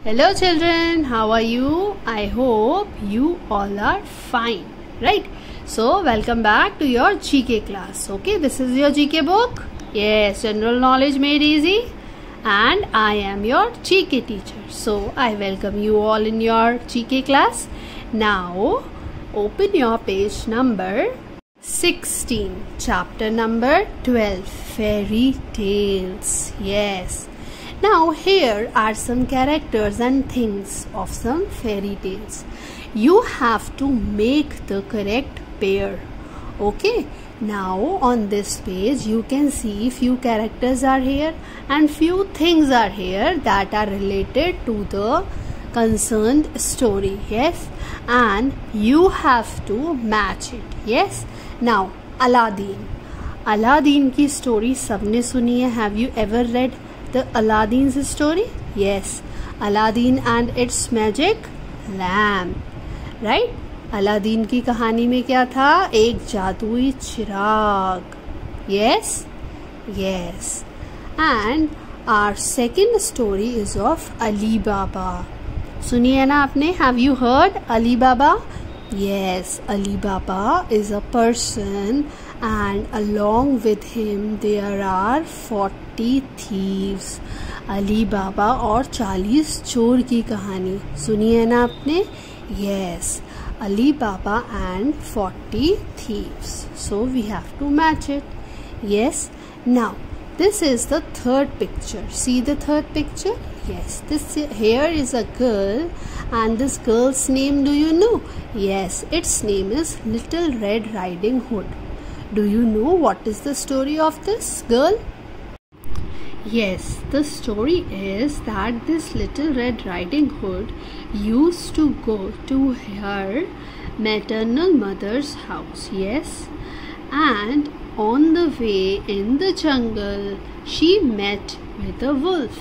Hello children, how are you? I hope you all are fine, right? So welcome back to your GK class. Okay, this is your GK book. Yes, general knowledge made easy. And I am your GK teacher. So I welcome you all in your GK class. Now open your page number 16, chapter number 12, Fairy Tales. Yes. Now here are some characters and things of some fairy tales. You have to make the correct pair. Okay. Now on this page you can see few characters are here and few things are here that are related to the concerned story. Yes. And you have to match it. Yes. Now Aladdin. Aladdin की story सबने सुनी है. Have you ever read the Aladdin's story? Yes. Aladdin and its magic lamp. Right? Aladdin की कहानी में क्या था? एक जादुई चिराग. Yes? Yes. And our second story is of Ali Baba. सुनी है ना आपने? Have you heard Ali Baba? Yes. Ali Baba is a person and along with him there are 40 thieves. Ali बाबा और 40 चोर की कहानी सुनी है ना आपने? Yes. Ali Baba and 40 thieves. So we have to match it. Yes. Now this is the third picture. See the third picture? Yes. Here is a girl, and this girl's name, do you know? Yes. Its name is Little Red Riding Hood. Do you know what is the story of this girl? Yes, the story is that this Little Red Riding Hood used to go to her maternal mother's house. Yes, and on the way in the jungle she met with a wolf.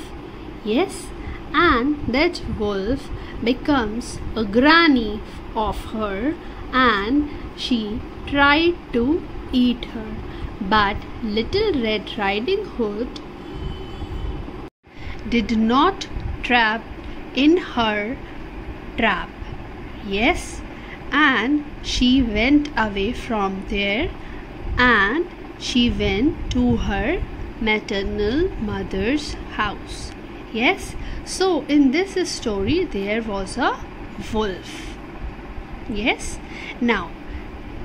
Yes, and that wolf becomes a granny of her and she tried to eat her, but Little Red Riding Hood did not trap in her trap. Yes, and she went away from there and she went to her maternal mother's house. Yes, so in this story there was a wolf. Yes, now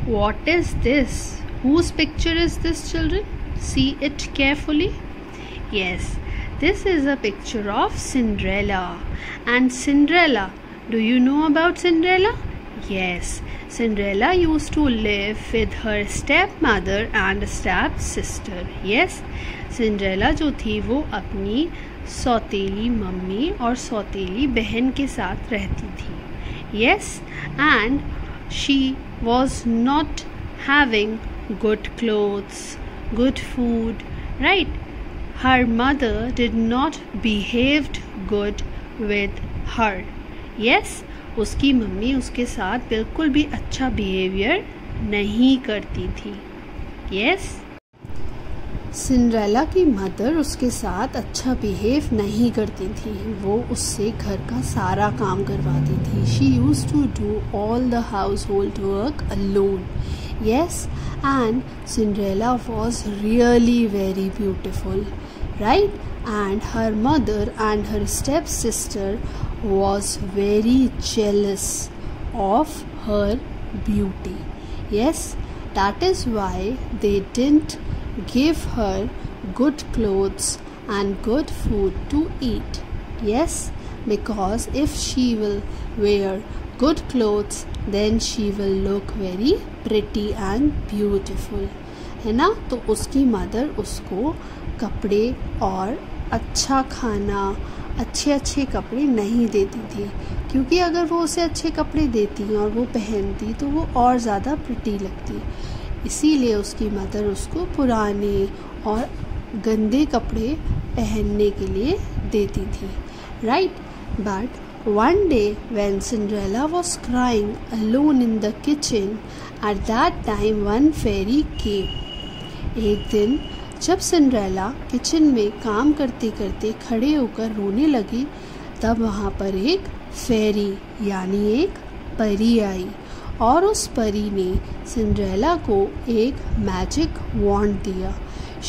what is this? Whose picture is this, children? See it carefully. Yes, this is a picture of Cinderella. And Cinderella, do you know about Cinderella? Yes, Cinderella used to live with her stepmother and stepsister. Yes, Cinderella जो थी वो अपनी सौतेली mummy और सौतेली बहन के साथ रहती थी. Yes, and she was not having good clothes, good food, right? Her mother did not behaved good with her. Yes, उसकी मम्मी उसके साथ बिल्कुल भी अच्छा बिहेवियर नहीं करती थी. Yes, सिंड्रेला की मदर उसके साथ अच्छा बिहेव नहीं करती थी. वो उससे घर का सारा काम करवाती थी. She used to do all the household work alone. Yes, and Cinderella was really very beautiful, right? And her mother and her stepsister was very jealous of her beauty. Yes, that is why they didn't give her good clothes and good food to eat. Yes, because if she will wear good clothes then she will look very pretty and beautiful, है ना? तो उसकी mother उसको कपड़े और अच्छा खाना, अच्छे अच्छे कपड़े नहीं देती थी, क्योंकि अगर वो उसे अच्छे कपड़े देती और वो पहनती तो वो और ज़्यादा प्रिटी लगती. इसीलिए उसकी मदर उसको पुराने और गंदे कपड़े पहनने के लिए देती थी, right? But one day when Cinderella was crying alone in the kitchen, at that time one fairy came. एक दिन जब सिंड्रेला किचन में काम करते करते खड़े होकर रोने लगी तब वहाँ पर एक फेरी यानी एक परी आई और उस परी ने सिंड्रेला को एक मैजिक वॉन्ड दिया.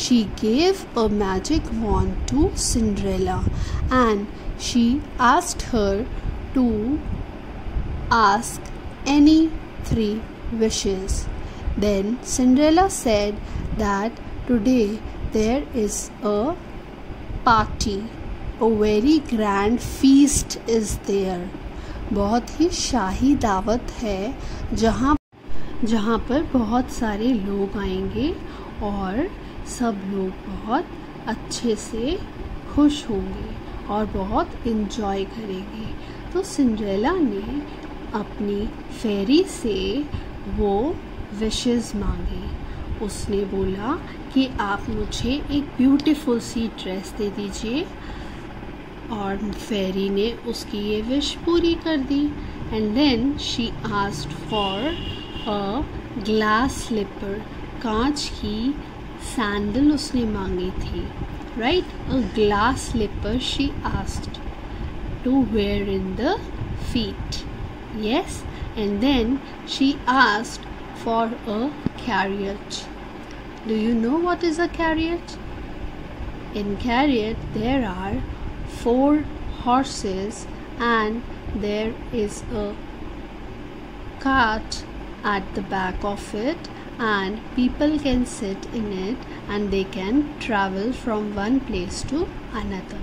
She gave a magic wand to Cinderella and she asked her to ask any 3 wishes. Then Cinderella said that today there is a party. A very grand feast is there. बहुत ही शाही दावत है जहाँ पर बहुत सारे लोग आएंगे और सब लोग बहुत अच्छे से खुश होंगे और बहुत इन्जॉय करेंगे. तो सिंड्रेला ने अपनी फेरी से वो विशेस मांगी. उसने बोला कि आप मुझे एक ब्यूटीफुल सी ड्रेस दे दीजिए और फेरी ने उसकी ये विश पूरी कर दी. And then she asked for a glass slipper. कांच की सैंडल उसने मांगी थी. Right, a glass slipper she asked to wear in the feet. Yes, and then she asked for a carriage. Do you know what is a carriage? In chariot there are 4 horses and there is a cart at the back of it and people can sit in it and they can travel from one place to another.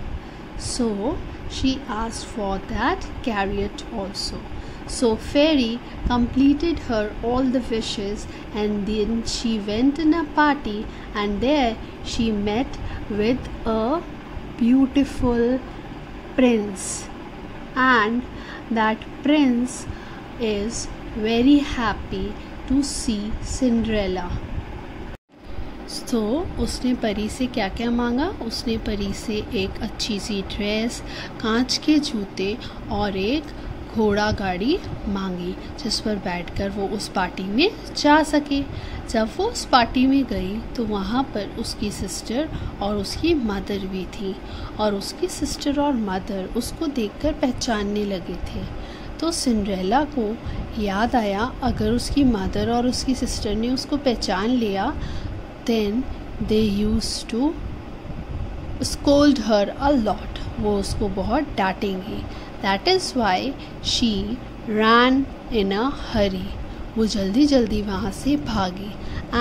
So she asked for that chariot also. So fairy completed her all the wishes and then she went in a party and there she met with a beautiful prince and that prince is very happy to see Cinderella. तो उसने परी से क्या क्या मांगा? उसने परी से एक अच्छी सी ड्रेस, कांच के जूते और एक घोड़ा गाड़ी मांगी जिस पर बैठकर वो उस पार्टी में जा सके. जब वो उस पार्टी में गई तो वहाँ पर उसकी सिस्टर और उसकी मदर भी थी और उसकी सिस्टर और मदर उसको देखकर पहचानने लगे थे. तो सिंड्रेला को याद आया अगर उसकी मदर और उसकी सिस्टर ने उसको पहचान लिया then they used to scold her a lot. वो उसको बहुत डांटेंगी. That is why she ran in a hurry. वो जल्दी जल्दी वहाँ से भागी.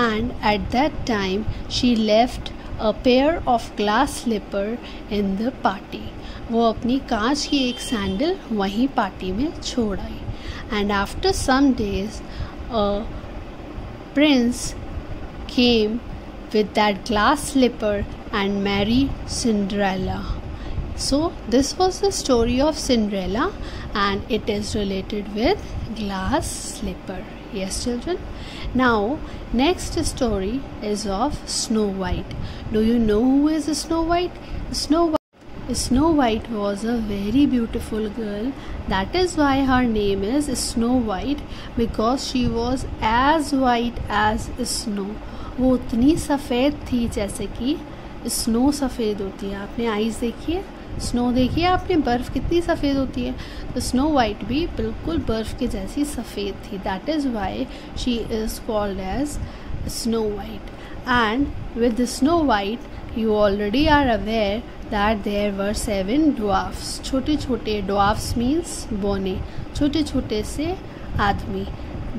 And at that time she left a pair of glass slipper in the party. वो अपनी कांच की एक सैंडल वहीं पार्टी में छोड़ आई. And after some days a prince came with that glass slipper and married Cinderella. So this was the story of Cinderella and it is related with glass slipper. Yes children. Now next story is of Snow White. Do you know who is Snow White? Snow White was a very beautiful girl. That is why her name is Snow White because she was as white as snow. वो उतनी सफ़ेद थी जैसे कि snow सफ़ेद होती है. आपने आइज़ देखी है, स्नो देखी है आपने, बर्फ़ कितनी सफ़ेद होती है. तो स्नो वाइट भी बिल्कुल बर्फ़ के जैसी सफ़ेद थी. That is why she is called as Snow White. And with Snow White you already are aware that there were 7 dwarfs. छोटे छोटे ड्वार्फ्स मीन्स बोने, छोटे छोटे से आदमी.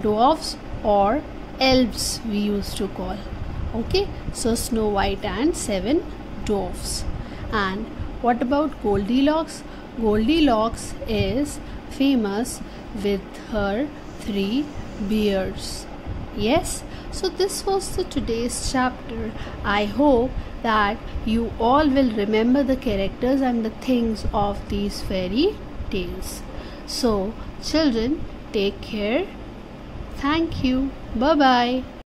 ड्वार्फ्स और elves we used to call. Okay, so Snow White and 7 dwarfs. And what about Goldilocks? Goldilocks is famous with her 3 bears. Yes, so this was the today's chapter. I hope that you all will remember the characters and the things of these fairy tales. So children, take care. Thank you. Bye-bye.